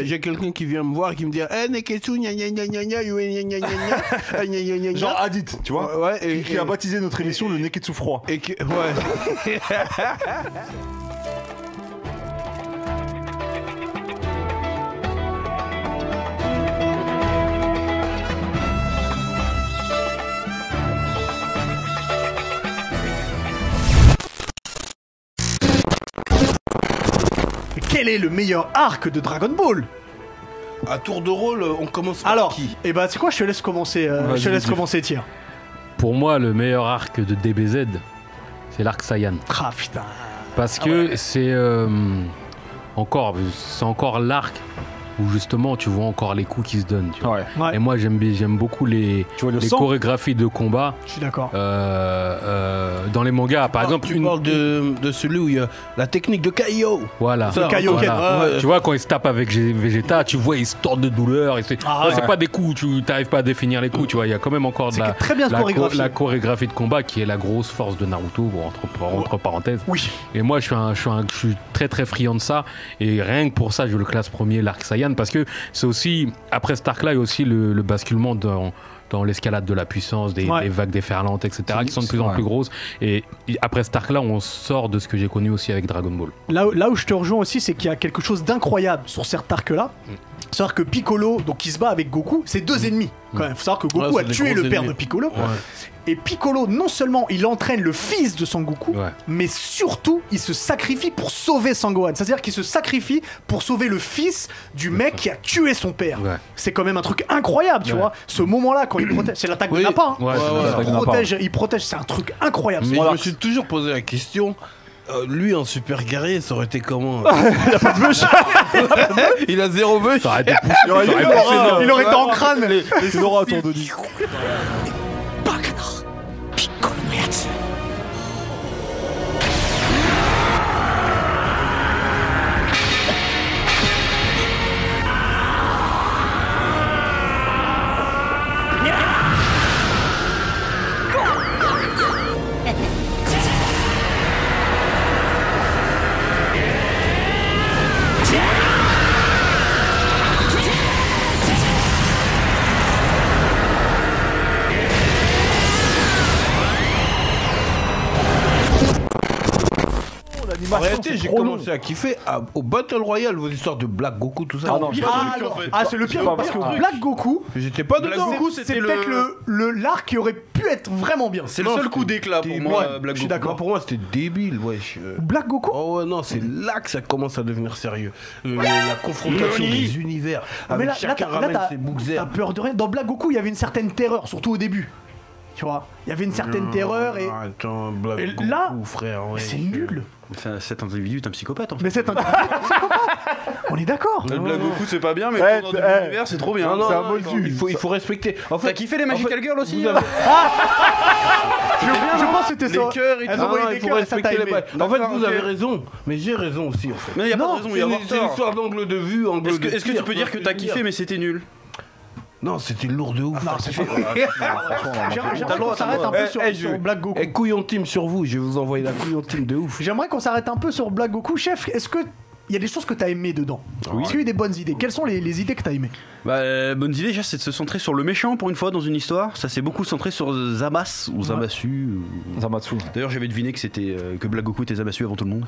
J'ai quelqu'un qui vient me voir et qui me dit eh Neketsu gna gna gna gna gna gna gna gna. Genre Hadith, tu vois, ouais, qui a baptisé notre émission le Neketsu froid. Et que, ouais. Quel est le meilleur arc de Dragon Ball? À tour de rôle, on commence par Alors, qui? et bah c'est quoi, je te laisse commencer, tiens. Pour moi, le meilleur arc de DBZ, c'est l'arc Saiyan. Ah putain. Parce que c'est encore l'arc où justement tu vois encore les coups qui se donnent. Tu vois. Ouais. Et moi j'aime beaucoup les chorégraphies de combat. Je suis d'accord. Dans les mangas, par exemple. Tu parles de celui où il y a la technique de Kaio. Voilà. Le Kaioken. Voilà. Tu vois, quand il se tape avec Vegeta, tu vois, il se tord de douleur. C'est pas des coups, tu n'arrives pas à définir les coups. Tu vois, il y a quand même encore de la chorégraphie de combat qui est la grosse force de Naruto, bon, entre parenthèses. Oui. Et moi, je suis très très friand de ça. Et rien que pour ça, je le classe premier, l'arc Saiyan, parce que c'est aussi, après cet arc-là, il y a aussi le basculement dans l'escalade de la puissance, des vagues déferlantes, etc., qui sont de plus en plus grosses. Et après cet arc-là, on sort de ce que j'ai connu aussi avec Dragon Ball. Là où je te rejoins aussi, c'est qu'il y a quelque chose d'incroyable sur cet arc-là. C'est-à-dire que Piccolo, donc qui se bat avec Goku, c'est deux ennemis. Quand même, faut savoir que Goku a tué le père de Piccolo. Et Piccolo, non seulement il entraîne le fils de Sangoku, mais surtout il se sacrifie pour sauver Sangohan. C'est-à-dire qu'il se sacrifie pour sauver le fils du mec qui a tué son père. C'est quand même un truc incroyable, tu vois. Ce moment-là, quand il protège, c'est l'attaque de Nappa. Il protège, c'est un truc incroyable. Mais je me suis toujours posé la question. Lui en super guerrier, ça aurait été comment? Il a pas de veuche. Il a zéro veuche. Ça aurait été poussé. Il aurait été en crâne. C'est Laura autour de lui. En réalité, j'ai commencé à kiffer au Battle Royale, vos histoires de Black Goku, tout ça. C'est le pire parce que Black Goku, j'étais pas dedans. c'est peut-être l'arc qui aurait pu être vraiment bien. C'est le seul coup d'éclat pour moi, Black Goku. D'accord. Pour moi, c'était débile, wesh. Black Goku. Oh ouais, non, c'est là que ça commence à devenir sérieux. La confrontation des univers. Avec chacun ramène ses bouxers. T'as peur de rien. Dans Black Goku, il y avait une certaine terreur, surtout au début. Tu vois, il y avait une certaine terreur et. Attends, Black Goku, là, frère, ouais. c'est nul. Cet individu est un psychopathe en fait. Mais c'est un psychopathe. On est d'accord. Le Black Goku c'est pas bien, mais le tournoi de l'univers c'est trop bien. Non, il faut respecter. En fait, t'as kiffé les Magical Girls aussi? Je pense que c'était ça. Les cœurs et tout. Il faut respecter les bails. En fait, vous avez raison, mais j'ai raison aussi en fait. Mais y a pas de raison, il y a C'est une histoire d'angle de vue, angle de. Est-ce que tu peux dire que t'as kiffé mais c'était nul? Non, c'était lourd de ouf. Non, c'est J'aimerais qu'on s'arrête un peu sur Black Goku. Et couillon team sur vous, je vais vous envoyer la couillon team de ouf. J'aimerais qu'on s'arrête un peu sur Black Goku. Chef, est-ce que il y a des choses que t'as aimées dedans? Est-ce qu'il y a eu des bonnes idées? Quelles sont les idées que t'as aimées? Bonne idée déjà, c'est de se centrer sur le méchant pour une fois dans une histoire. Ça s'est beaucoup centré sur Zamasu ou Zamasu. Zamatsu. D'ailleurs, j'avais deviné que c'était que Black Goku était Zamasu avant tout le monde.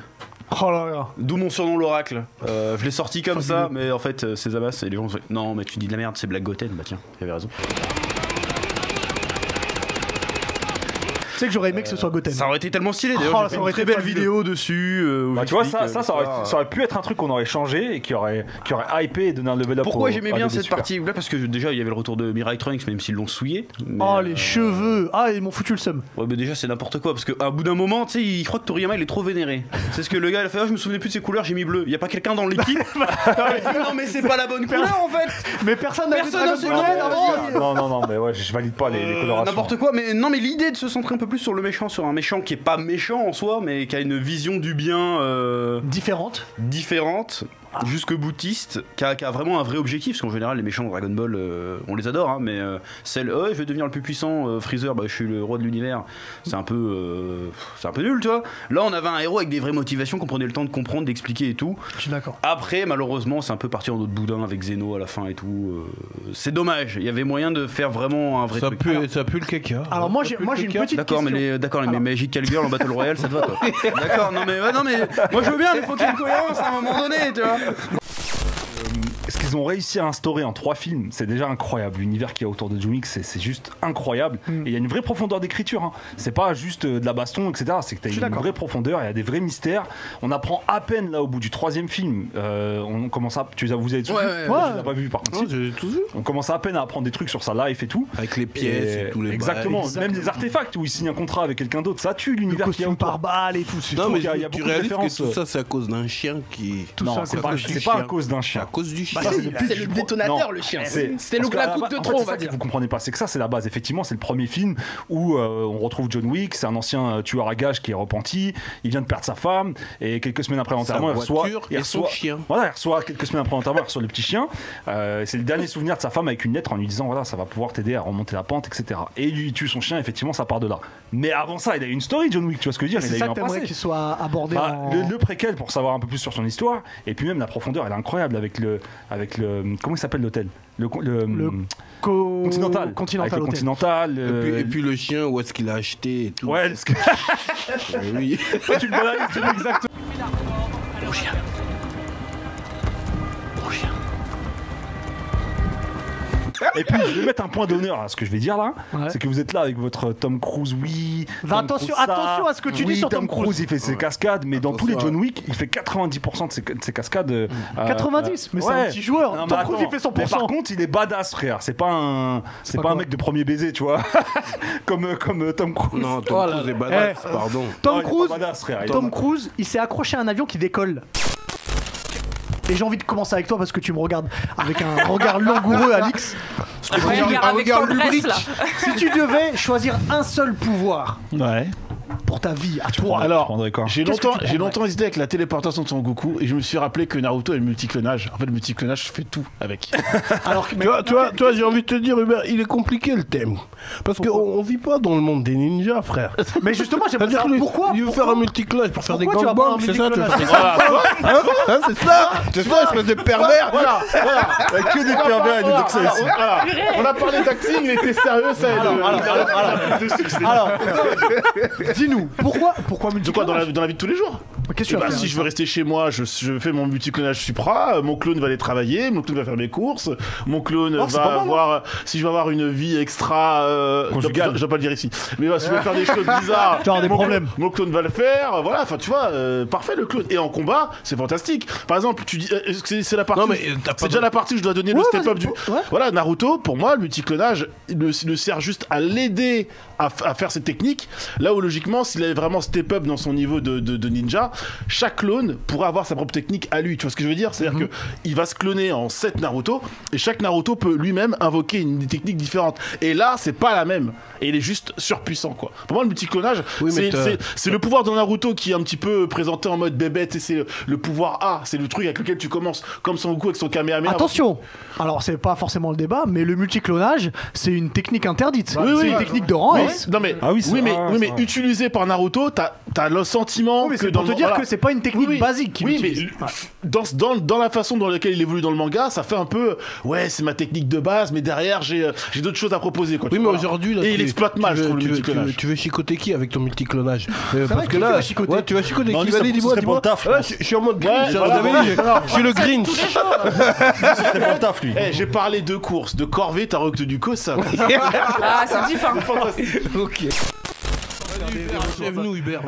Oh là là. D'où mon surnom l'oracle. Je l'ai sorti comme ça, mais en fait c'est Zamas et les gens ont fait non mais tu dis de la merde, c'est Black Goten. Bah tiens, j'avais raison. Tu sais que j'aurais aimé que ce soit Goten. Ça aurait été tellement stylé. D'ailleurs, j'ai fait une très belle vidéo dessus. Tu vois, ça aurait pu être un truc qu'on aurait changé et qui aurait hypé et donné un level up. Pourquoi j'aimais bien cette partie là? Parce que déjà il y avait le retour de Mirai Trunks, même s'ils l'ont souillé. Oh les cheveux. Ah, ils m'ont foutu le seum. Ouais, mais déjà c'est n'importe quoi parce qu'à bout d'un moment, tu sais, il croit que Toriyama il est trop vénéré. C'est ce que le gars il a fait. Je me souvenais plus de ses couleurs, j'ai mis bleu. Y a pas quelqu'un dans l'équipe? Non mais c'est pas la bonne couleur en fait. Mais personne n'a Non, mais ouais, je valide pas les colorations. N'importe quoi, mais non, mais l'idée de se centrer un peu plus sur le méchant, sur un méchant qui est pas méchant en soi, mais qui a une vision du bien différente. jusque boutiste, qui a vraiment un vrai objectif, parce qu'en général les méchants de Dragon Ball, on les adore, hein, mais celle, je vais devenir le plus puissant, Freezer, bah, je suis le roi de l'univers, c'est un peu nul, tu vois. Là on avait un héros avec des vraies motivations qu'on prenait le temps de comprendre, d'expliquer et tout. Je suis d'accord. Après malheureusement c'est un peu parti en autre boudin avec Zeno à la fin et tout. C'est dommage, il y avait moyen de faire vraiment un vrai truc. Ça pue le caca. Alors moi j'ai une petite D'accord, question. mais les Magic Girl en Battle Royale, ça te va toi. D'accord, non mais moi je veux bien, mais faut qu'il y ait une cohérence à un moment donné, tu vois. Ce qu'ils ont réussi à instaurer en 3 films, c'est déjà incroyable. L'univers qu'il y a autour de John Wick, c'est juste incroyable. Et il y a une vraie profondeur d'écriture. Hein. C'est pas juste de la baston, etc. C'est que t'as une vraie profondeur, il y a des vrais mystères. On apprend à peine là au bout du 3e film. On commence à. Vous avez tout vu? Je l'ai pas vu par contre. J'ai tout vu. On commence à peine à apprendre des trucs sur sa life et tout. Avec les pièces et tous les exactement. Même des artefacts où il signe un contrat avec quelqu'un d'autre, ça tue l'univers qu'il y a autour. Par balle et tout. Non mais il y a tu beaucoup de réalises références. que tout ça c'est à cause d'un chien qui. Non, c'est pas à cause d'un chien. À cause du chien. C'est le détonateur, le chien. C'était la coupe de trop, on va dire. Vous comprenez pas, c'est que ça, c'est la base. Effectivement, c'est le premier film où on retrouve John Wick. C'est un ancien tueur à gages qui est repenti. Il vient de perdre sa femme et quelques semaines après l'enterrement, il reçoit son chien. Voilà, il reçoit quelques semaines après l'enterrement, il reçoit le petit chien. C'est le dernier souvenir de sa femme avec une lettre en lui disant voilà, ça va pouvoir t'aider à remonter la pente, etc. Et il tue son chien. Effectivement, ça part de là. Mais avant ça, il a eu une story, John Wick. Tu vois ce que je veux dire? C'est ça que t'aimerais qu'il soit abordé. Le préquel pour savoir un peu plus sur son histoire. Et puis même la profondeur, elle est incroyable avec le comment il s'appelle l'hôtel? Le Continental. Continental. Et puis le chien, où est-ce qu'il a acheté et tout. Ouais, oui. Tu me balades, c'est exactement. Mon chien. Et puis je vais mettre un point d'honneur à ce que je vais dire là, c'est que vous êtes là avec votre Tom Cruise, attention à ce que tu dis sur Tom Cruise. Il fait ses cascades, mais dans tous les John Wick, il fait 90% de ses cascades. 90, mais c'est un petit joueur. Non, Tom Cruise il fait 100%. Mais par contre, il est badass, frère. C'est pas un mec de premier baiser, tu vois, comme Tom Cruise. Non, Tom Cruise est badass, pardon. Tom Cruise, il s'est accroché à un avion qui décolle. Et j'ai envie de commencer avec toi parce que tu me regardes avec un regard langoureux, Alix. Un regard lubrique. Si tu devais choisir un seul pouvoir pour ta vie, à toi. Alors, j'ai longtemps hésité avec la téléportation de Son Goku et je me suis rappelé que Naruto est le multiclonage. En fait, le multiclonage, je fais tout avec. Alors, toi, j'ai envie de te dire, Hubert, il est compliqué le thème. Parce qu'on vit pas dans le monde des ninjas, frère. Mais justement, j'aimerais savoir pourquoi. Il veut faire un multiclonage pour faire des Pourquoi tu vas pas gangbangs, un c'est ça? multiclonage C'est ça? C'est ça, espèce de pervers. Voilà. Il y a que des pervers à nous dire ça ici. On a parlé d'acting, il était sérieux, ça. Alors, dis-nous, pourquoi multiclonage? De quoi dans la vie de tous les jours? Qu'est-ce que tu vas faire? Si je veux rester chez moi, je fais mon multiclonage Supra, mon clone va aller travailler, mon clone va faire mes courses, mon clone va avoir... Si je veux avoir une vie extra... conjugale. Je vais pas le dire ici. Mais si je veux faire des choses bizarres... Tu vas avoir des problèmes. Mon clone va le faire, voilà, enfin tu vois, parfait le clone. Et en combat, c'est fantastique. Par exemple, tu dis... c'est la partie... Non, mais c'est déjà la partie où je dois donner le step-up du... Voilà, Naruto, pour moi, le multiclonage ne sert juste à l'aider à faire cette technique. Là où logiquement, s'il avait vraiment step-up dans son niveau de ninja, chaque clone pourrait avoir sa propre technique à lui. Tu vois ce que je veux dire? C'est-à-dire que il va se cloner en 7 Naruto et chaque Naruto peut lui-même invoquer une technique différente. Et là, c'est pas la même. Et il est juste surpuissant, quoi. Pour moi, le multiclonage, c'est le pouvoir de Naruto qui est un petit peu présenté en mode bébête et c'est le pouvoir A. C'est le truc avec lequel tu commences, comme Son Goku avec son Kamehameha. Attention! Alors, c'est pas forcément le débat, mais le multiclonage, c'est une technique interdite. C'est une technique de rang S. Non, mais, mais utilisé par Naruto, t'as le sentiment que pour te dire que c'est pas une technique basique. Oui, mais dans la façon dans laquelle il évolue dans le manga, ça fait un peu c'est ma technique de base, mais derrière j'ai d'autres choses à proposer, quoi. Oui, mais aujourd'hui là, il exploite mal, je trouve, le multiclonage. Tu veux chicoter qui avec ton multiclonage? Parce que là, tu vas chicoter qui? Vas-y, dis-moi. Je suis en mode Grinch. Je suis le Grinch. C'est pas le taf, lui. J'ai parlé de course, de corvée, t'as recul du co, ça. Ah, c'est différent. Ok. Achève-nous, Hubert.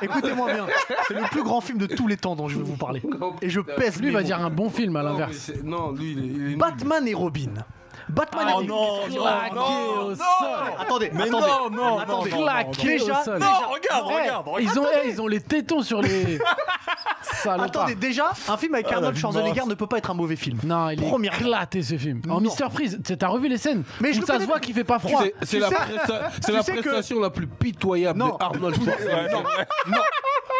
Écoutez-moi bien, c'est le plus grand film de tous les temps dont je vais vous parler. Et je pèse. Lui va dire un bon film à l'inverse. Non, lui, il est Batman et Robin. Batman et Claqué au sol. Attendez, Attendez. Claqué au sol. Regarde. Ils ont les tétons sur les salopards. Attendez, déjà, un film avec Arnold Schwarzenegger ne peut pas être un mauvais film. Non, il est éclaté ce film. En Mr Freeze, t'as revu les scènes? Mais ça se voit qu'il fait pas froid. C'est la prestation la plus pitoyable de Arnold Schwarzenegger.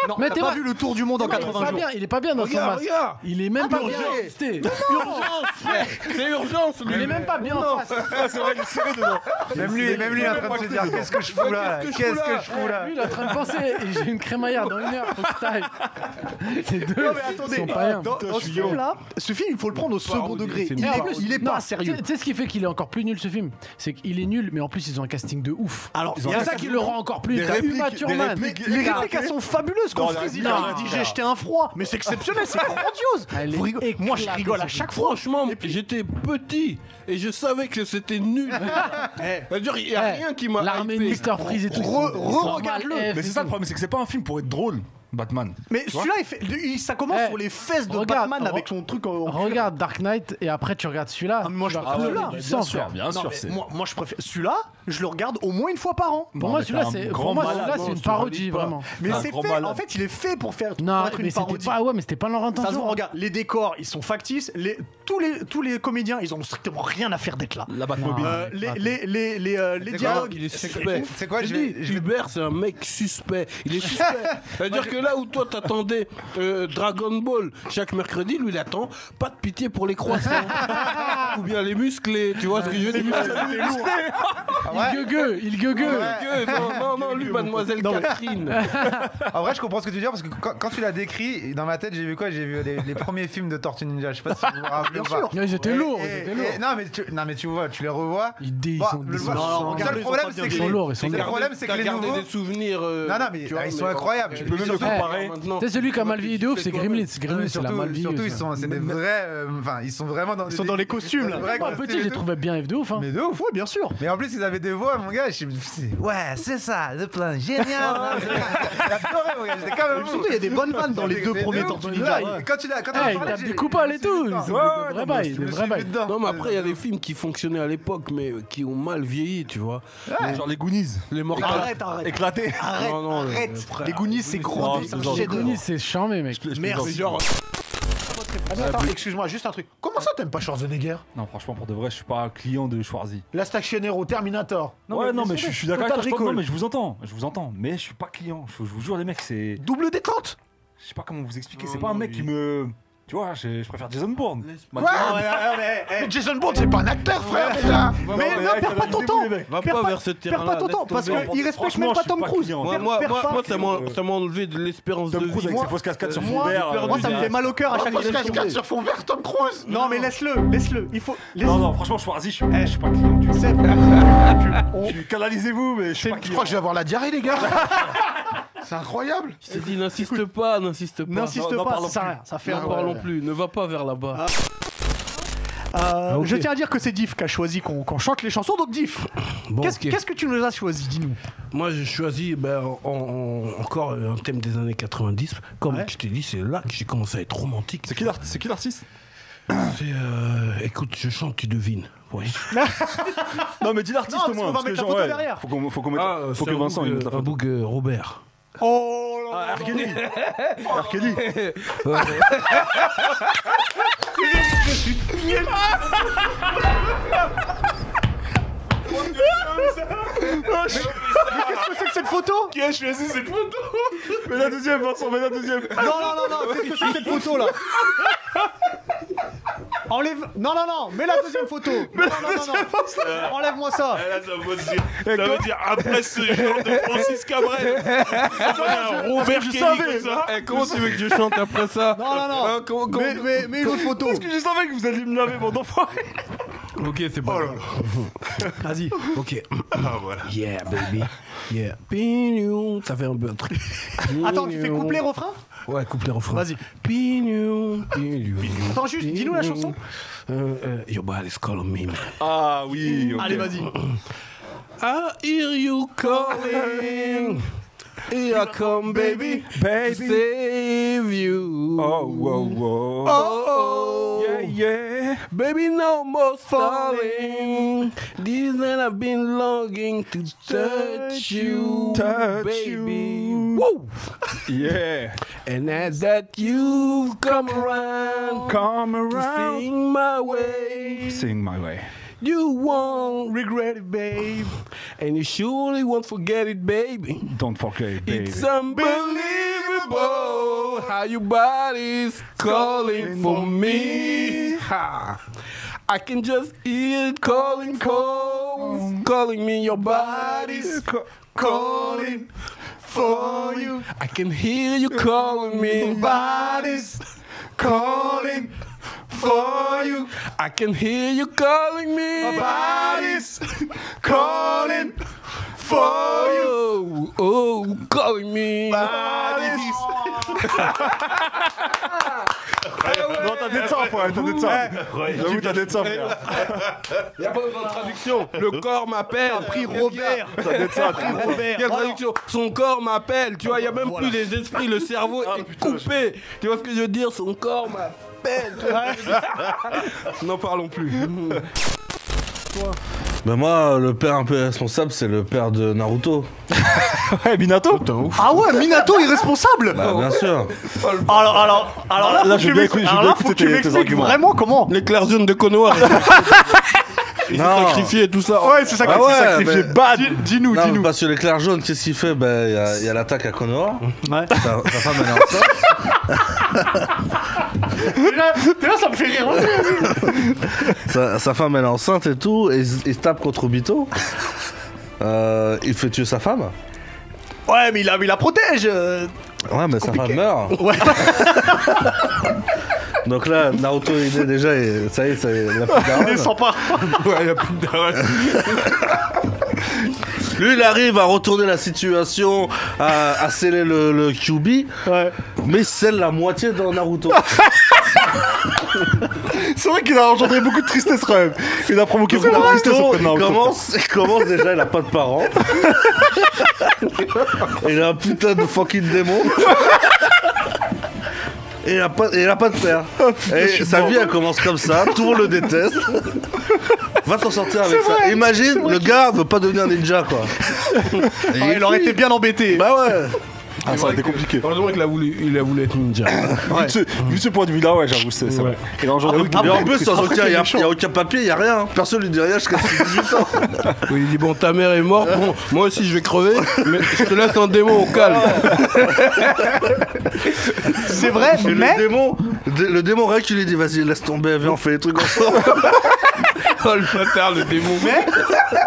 Non, t'as pas vu le tour du monde en 80 jours. Il est pas bien dans son masque. Il est même pas bien. Urgence, c'est urgence. Il est même pas bien en face. C'est vrai, il est serré dedans. Même lui, il est en train de se dire qu'est-ce que je fous là? Qu'est-ce que je fous là? Lui, il est en train de penser. J'ai une crémaillère dans 1 heure. Faut que je taille. Les deux. Non, mais attendez, sont pas bien. dans ce film-là, ce film, il faut le prendre au second degré. Il est pas sérieux. Tu sais ce qui fait qu'il est encore plus nul ce film? C'est qu'il est nul, mais en plus ils ont un casting de ouf. Alors, c'est ça qui le rend encore plus. T'as Uma Thurman. Les répliques, elles sont fabuleuses quand Freeze il dit j'ai jeté un froid. Mais c'est exceptionnel, c'est grandiose. Moi, je rigole à chaque fois. Franchement, j'étais petit et je savais que c'était nul. C'est-à-dire, il n'y a rien qui m'a. L'armée de Mr. Freeze et tout. Regarde-le. Mais c'est ça le problème, c'est que c'est pas un film pour être drôle. Batman. Mais celui-là, ça commence sur les fesses de Batman avec son truc en. Regarde Dark Knight et après tu regardes celui-là. Moi, je préfère celui-là. Bien sûr. Moi, je préfère celui-là. Je le regarde au moins une fois par an. Pour moi, celui-là, c'est une parodie vraiment. Mais c'est fait. En fait, il est fait pour faire. Non, être mais une parodie. mais c'était pas leur intention. Ça se voit, regarde, les décors, ils sont factices. Tous les comédiens, ils ont strictement rien à faire d'être là. La Batmobile. Les dialogues. Il est suspect. C'est quoi? Hubert, c'est un mec suspect. Il est suspect. C'est-à-dire que là où toi t'attendais Dragon Ball chaque mercredi, lui il attend pas de pitié pour les croissants ou bien les musclés. Tu vois ce que je veux dire? Il gueugue. Non, lui, mademoiselle Catherine. En vrai, je comprends ce que tu veux dire parce que quand tu l'as décrit, dans ma tête, j'ai vu quoi? J'ai vu les premiers films de Tortue Ninja. Je sais pas si vous vous rappelez. Bien sûr. Ils étaient lourds. Non, mais tu vois, tu les revois. Ils sont Le problème, c'est que sont lourds. le problème, c'est que les gardé nouveaux. des souvenirs. Non, mais ils sont incroyables. Tu peux même le comparer. Tu sais, celui qui a mal vieilli de ouf, c'est Gremlins. Gremlins, c'est la mal vieilli. Surtout, c'est des vrais. Enfin, ils sont vraiment dans. Ils sont dans les costumes là. Moi, petit, j'ai trouvé bien F de ouf. Mais de ouf, Ouais, bien sûr. Mais en plus, ils avaient des voix, mon gars. Ouais, c'est ça, le plan génial. J'adorais, mon gars. J'étais quand même. Surtout, il y a des bonnes vannes dans les deux premiers Tortues Ninja. Quand tu l'as. Ils tapent des coupoles et tout. C'est des vrais bails. Non, mais après, il y a des films qui fonctionnaient à l'époque, mais qui ont mal vieilli, tu vois. Genre les Goonies. Les mortels. Arrête. Éclatés. Arrête. Les Goonies, c'est gros. Les Goonies, c'est charmé, mec. Merci. Genre. Attends, excuse-moi, juste un truc. Comment ça, t'aimes pas Schwarzenegger? Non, franchement, pour de vrai, je suis pas client de Schwarzy. Last Action Hero, Terminator. Ouais, non, mais je suis d'accord avec toi. Recall. Non, mais je vous entends. Mais je suis pas client. Je vous jure, les mecs, c'est. Double détente. Je sais pas comment vous expliquer. C'est pas un mec qui me. Tu vois, je préfère Jason Bourne. Mais Jason Bourne, c'est pas un acteur, frère, déjà. Mais non, perds pas ton temps. Va pas vers ce terrain-là. Perds pas ton temps, parce qu'il respecte même pas Tom Cruise. Moi, ça m'a enlevé de l'espérance de Tom Cruise vie. avec ses fausses cascades sur fond vert. Moi, ça me fait mal au cœur à chaque fois. Cascade sur fond vert, Tom Cruise. Non, mais laisse-le. Il faut. Non, franchement, Schwarzy, je suis pas client du tout. Canalisez-vous, mais je suis pas Je client. crois que je vais avoir la diarrhée, les gars. C'est incroyable. Je t'ai dit, n'insiste pas. N'insiste pas, ça sert à rien. Ça fait N'en parlons plus. Ne va pas vers là-bas. Je tiens à dire que c'est Diff qui a choisi qu'on chante les chansons, donc Diff, qu'est-ce que tu nous as choisi, dis-nous? Moi j'ai choisi encore un thème des années 90. Comme je t'ai dit, c'est là que j'ai commencé à être romantique. C'est qui l'artiste? C'est écoute, je chante, tu devines. Oui. Non, mais dis l'artiste au moins. On va mettre la photo derrière. Faut que Vincent il mette la un photo. boug Robert. Oh là R. Kelly. Qu'est-ce que c'est que cette photo? Qui a choisi cette photo? Mais la deuxième, Vincent, mais la deuxième. Non, qu'est-ce que c'est que cette photo là? Enlève. Non, mets la deuxième photo. Non. Enlève-moi ça. Ça veut dire après ce genre de Francis Cabrel. Robert Kelly, ça. Comment tu veux que je chante après ça? Non. Mets une autre photo. Parce que je savais que vous alliez me laver, mon enfant. Ok, c'est bon. Vas-y. Ok. Voilà. Yeah, baby. Yeah. Pignon. Ça fait un peu un truc. Attends, tu fais couplet refrain? Ouais, couplet refrain. Vas-y. Pignon. Attends, juste, dis-nous la chanson. Your body's calling me, man. Ah oui. Okay. Allez, vas-y. I hear you calling. Here I come, baby. Save you. Oh. Yeah. Baby, no more stalling. This and I've been longing to touch you, baby. Woo! Yeah. And as that you've come around to sing my way. You won't regret it, babe. And you surely won't forget it, baby. Don't forget it, baby. It's unbelievable Oh, how your body's calling for me. Ha. I can just hear it calling me. Your body's calling for you. I can hear you calling me. Your body's calling for you. I can hear you calling me. My body's calling for you. Oh, calling me. Body's. Non, t'as des de ça, frère, t'as des de ça. J'avoue, t'as des de ça, frère. Y'a pas besoin de traduction. Le corps m'appelle. Pris Robert. T'as des de ça, Pris Robert. Quelle traduction? Son corps m'appelle. Tu vois, y a même plus les esprits, le cerveau est coupé. Tu vois ce que je veux dire? Son corps m'appelle. N'en parlons plus. Ben moi, le père un peu responsable, c'est le père de Naruto. Ouais, Minato. Ah ouais, Minato irresponsable. Bah bien sûr. Alors Là, je vais bien écouter tes arguments. Vraiment comment? L'éclair jaune de Konoha. Il s'est sacrifié et tout ça. Ouais, c'est ça. Ah ouais, sacrifié. Bad. Dis-nous. Non, parce que l'éclair jaune, qu'est-ce qu'il fait? Ben, il y a l'attaque à Konoha. Ouais. Sa femme, elle est enceinte. Déjà, ça me fait rire. Sa femme, elle est enceinte et tout. Et il se tape contre Obito. Il fait tuer sa femme. Ouais, mais il la protège. Ouais, mais sa femme meurt. Ouais. Donc là, Naruto, il est déjà, et ça y est, il a plus Il d'armes. descend pas. Ouais, il y a plus d'arrêt. Lui, il arrive à retourner la situation, à sceller le QB, Ouais. mais scelle la moitié dans Naruto. C'est vrai qu'il a engendré beaucoup de tristesse quand même. Il a provoqué beaucoup de tristesse auprès de Naruto. Il commence déjà, il a pas de parents. Il a un putain de fucking démon. Et il a pas de père. Et sa vie, elle commence comme ça. Tout le monde le déteste. Va t'en sortir avec ça. vrai, Imagine, le gars veut pas devenir ninja, quoi. Il aurait été bien embêté. Bah ouais. Ah, ça a été compliqué. Heureusement qu'il a voulu être ninja. Vu ce point de vue-là, ouais, j'avoue, c'est vrai. Il a engendré beaucoup Et de en plus, il n'y méchant. a aucun papier, il n'y a rien. Personne lui dit rien jusqu'à ses 18 ans. Il dit, bon, ta mère est morte, bon, moi aussi je vais crever, mais je te laisse un démon au calme. C'est vrai, Et mais. le démon, rien qu'il lui dit, vas-y, laisse tomber, viens, on fait les trucs ensemble. Oh le bâtard, le démon. Mais,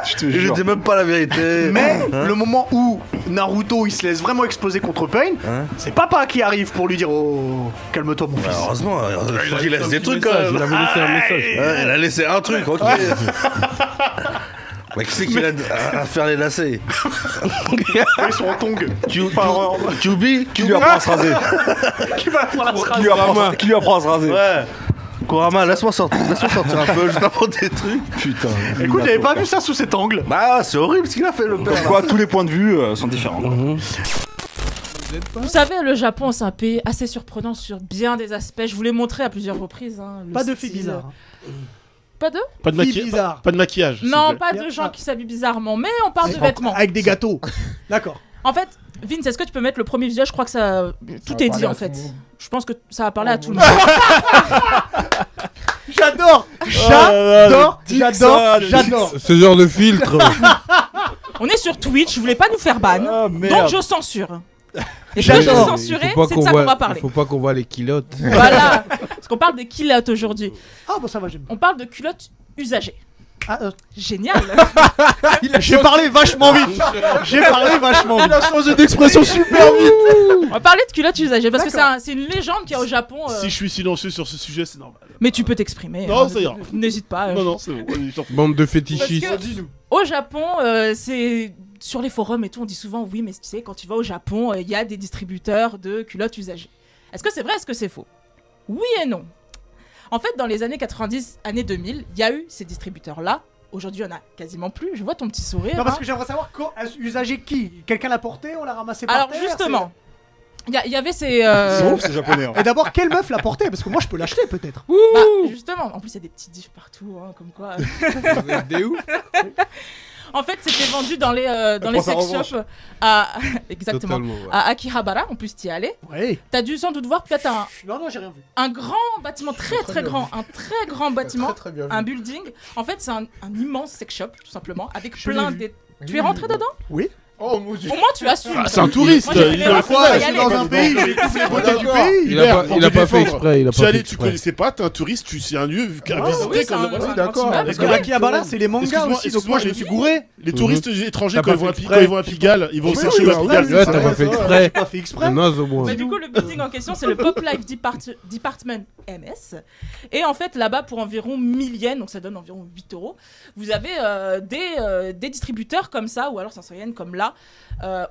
Je te Il lui jure. dit même pas la vérité. mais Hein le moment où Naruto il se laisse vraiment exploser contre Pain, Hein c'est papa qui arrive pour lui dire oh calme-toi mon Bah, fils. heureusement, il faut qu'il laisse des trucs quand même. Il avait laissé un message. Ouais, il a laissé un truc, ok. Mais qui c'est qui a à faire les lacets? Ils sont en tongue. QB Qui lui apprend à se raser? Qui va pour la Qui lui apprend à se raser? Ouais. Kurama, laisse-moi sortir un peu, je t'apprends des trucs. Putain. Écoute, j'avais pas vu ça sous cet angle. Bah, c'est horrible ce qu'il a fait, le père. Comme quoi, tous les points de vue sont différents. Vous savez, le Japon, c'est un pays assez surprenant sur bien des aspects. Je vous l'ai montré à plusieurs reprises. Hein, le Pas de filles style. bizarres. Pas de Pas de, Fille bizarre. pas de maquillage. s'il Non, vous plaît. pas de gens qui s'habillent bizarrement, mais on parle de vêtements. Avec des gâteaux. D'accord. En fait, Vince, est-ce que tu peux mettre le premier visuel? Je crois que ça. Tout est dit en fait. Je pense que ça va parler à tout le monde. J'adore. J'adore. Ce genre de filtre. On est sur Twitch, je voulais pas nous faire ban, Ah, donc merde. je censure. Et si je J'adore. censurer, c'est de ça qu'on va parler. Faut pas qu'on voit les culottes. Voilà, parce qu'on parle des culottes aujourd'hui. Ah bon ça va j'aime. On parle de culottes usagées. Ah, Génial. j'ai parlé vachement vite. J'ai parlé vachement vite. Il a changé d'expression super vite. On va parler de culottes usagées parce que c'est une légende qu'il y a au Japon. Si je suis silencieux sur ce sujet, c'est normal. Mais tu peux t'exprimer. Non, hein, ça ira. N'hésite pas. Non, non, c'est bon. Vas-y, je t'en prie. Bande de fétichistes. Parce que au Japon, c'est sur les forums et tout, on dit souvent oui, mais tu sais, quand tu vas au Japon, il y a des distributeurs de culottes usagées. Est-ce que c'est vrai, est-ce que c'est faux? Oui et non. En fait, dans les années 90, années 2000, il y a eu ces distributeurs-là. Aujourd'hui, on a quasiment plus. Je vois ton petit sourire. Non parce hein. que j'aimerais savoir usager qui. Quelqu'un l'a porté, on l'a ramassé par Alors terre. justement, il y avait ces. C'est ouf, c'est japonais. hein. Et d'abord quelle meuf l'a porté parce que moi je peux l'acheter peut-être. Bah, justement, en plus il y a des petits diffs partout, hein, comme quoi. Vous êtes des ouf. En fait, c'était vendu dans les prend sa sex revanche. shops à exactement Totalement, ouais. à Akihabara. En plus, t'y allais. Oui. T'as dû sans doute voir peut-être Non j'ai rien vu. un grand bâtiment très grand, un très grand bâtiment, Très bien vu. un building. En fait, c'est un immense sex shop tout simplement avec Je plein l'ai vu. de. Tu es rentré dedans? Oui. Oh mon dieu. Au moins, tu assumes. Ah, c'est un touriste. Moi, j'ai fait Il l'erreur. faut aller dans un pays, il étouffe les beautés du pays. Il a pas fait exprès. Tu allais, tu connaissais pas, t'es un touriste, c'est un lieu à visiter comme oui, d'accord. un Parce que l'Akihabara, c'est les mangas aussi. Donc moi, je j'ai me suis vu. gouré. Les touristes étrangers, T'as quand pas ils fait vont à Pigalle, ils vont Oui, chercher oui, à Pigalle. Ouais, t'as pas fait exprès. J'ai pas fait exprès. Naze au moins. Mais du coup, le building en question, c'est le Pop Life Department MS. Et en fait, là-bas, pour environ 1000 yens, donc ça donne environ 8 €, vous avez des distributeurs comme ça, ou alors 500 yens comme là,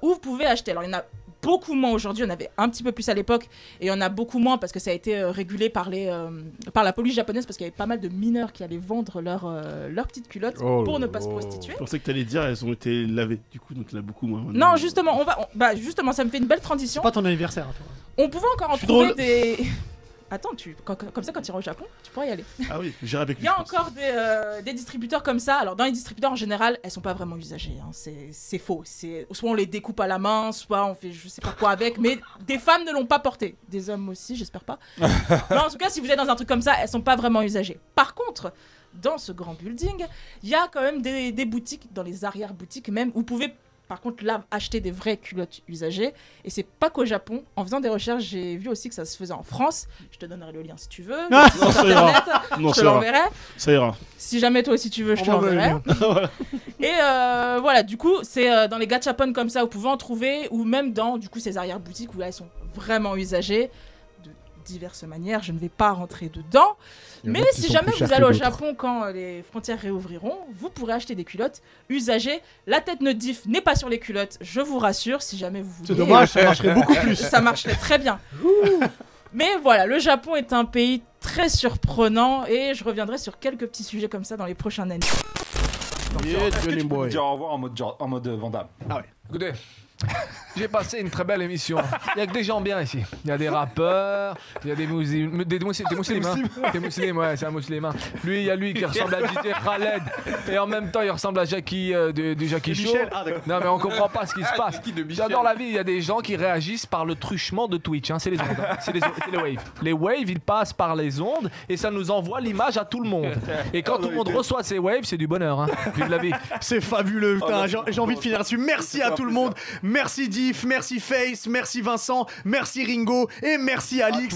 où vous pouvez acheter. Alors, il y en a beaucoup moins aujourd'hui, on avait un petit peu plus à l'époque, et il y en a beaucoup moins parce que ça a été régulé par la police japonaise, parce qu'il y avait pas mal de mineurs qui allaient vendre leurs petites culottes pour ne pas se prostituer. Je pensais que t'allais dire elles ont été lavées, du coup, donc il y en a beaucoup moins. Non, justement, justement, ça me fait une belle transition. C'est pas ton anniversaire. Toi. On pouvait encore en trouver des... Attends, comme ça, quand tu iras au Japon, tu pourras y aller. Ah oui, j'irai avec lui. Il y a encore des distributeurs comme ça. Alors, dans les distributeurs, en général, elles sont pas vraiment usagées. Hein. C'est faux. Soit on les découpe à la main, soit on fait je sais pas quoi avec. Mais des femmes ne l'ont pas porté. Des hommes aussi, j'espère pas. Mais en tout cas, si vous êtes dans un truc comme ça, elles sont pas vraiment usagées. Par contre, dans ce grand building, il y a quand même des boutiques, dans les arrière-boutiques même, où vous pouvez... Par contre, là, acheter des vraies culottes usagées. Et c'est pas qu'au Japon. En faisant des recherches, j'ai vu aussi que ça se faisait en France. Je te donnerai le lien si tu veux. Non, Sur ça ira. Internet, Non, je te l'enverrai. Ça ira. Si jamais toi aussi tu veux, je te l'enverrai. Et voilà, du coup, c'est dans les gachapon comme ça, vous pouvez en trouver. Ou même dans, du coup, ces arrière-boutiques où là, elles sont vraiment usagées. De diverses manières. Je ne vais pas rentrer dedans. Mais si jamais vous allez au Japon quand les frontières réouvriront, vous pourrez acheter des culottes usagées. La tête de diff n'est pas sur les culottes, je vous rassure, si jamais vous voulez. C'est dommage, ça marcherait beaucoup plus. Ça marcherait très bien. Mais voilà, le Japon est un pays très surprenant et je reviendrai sur quelques petits sujets comme ça dans les prochaines années. Est-ce que tu peux me dire au revoir en mode Van Damme? Ah ouais. Écoutez, j'ai passé une très belle émission. Il y a que des gens bien ici. Il y a des rappeurs, il y a des musulmans. Des musulmans. Des musulmans, ouais, c'est un musulman. Lui, il y a lui qui ressemble à DJ Khaled. Et en même temps, il ressemble à Jackie du Jackie Show. Non, mais on comprend pas ce qui se passe. J'adore la vie. Il y a des gens qui réagissent par le truchement de Twitch. Hein. C'est les ondes. Hein. C'est les waves. Les waves, ils passent par les ondes et ça nous envoie l'image à tout le monde. Et quand tout le monde reçoit ces waves, c'est du bonheur. Hein. Vive la vie. C'est fabuleux. Putain, j'ai envie de finir dessus. Merci à tout le monde. Merci Diff, merci Face, merci Vincent, merci Ringo et merci Alix.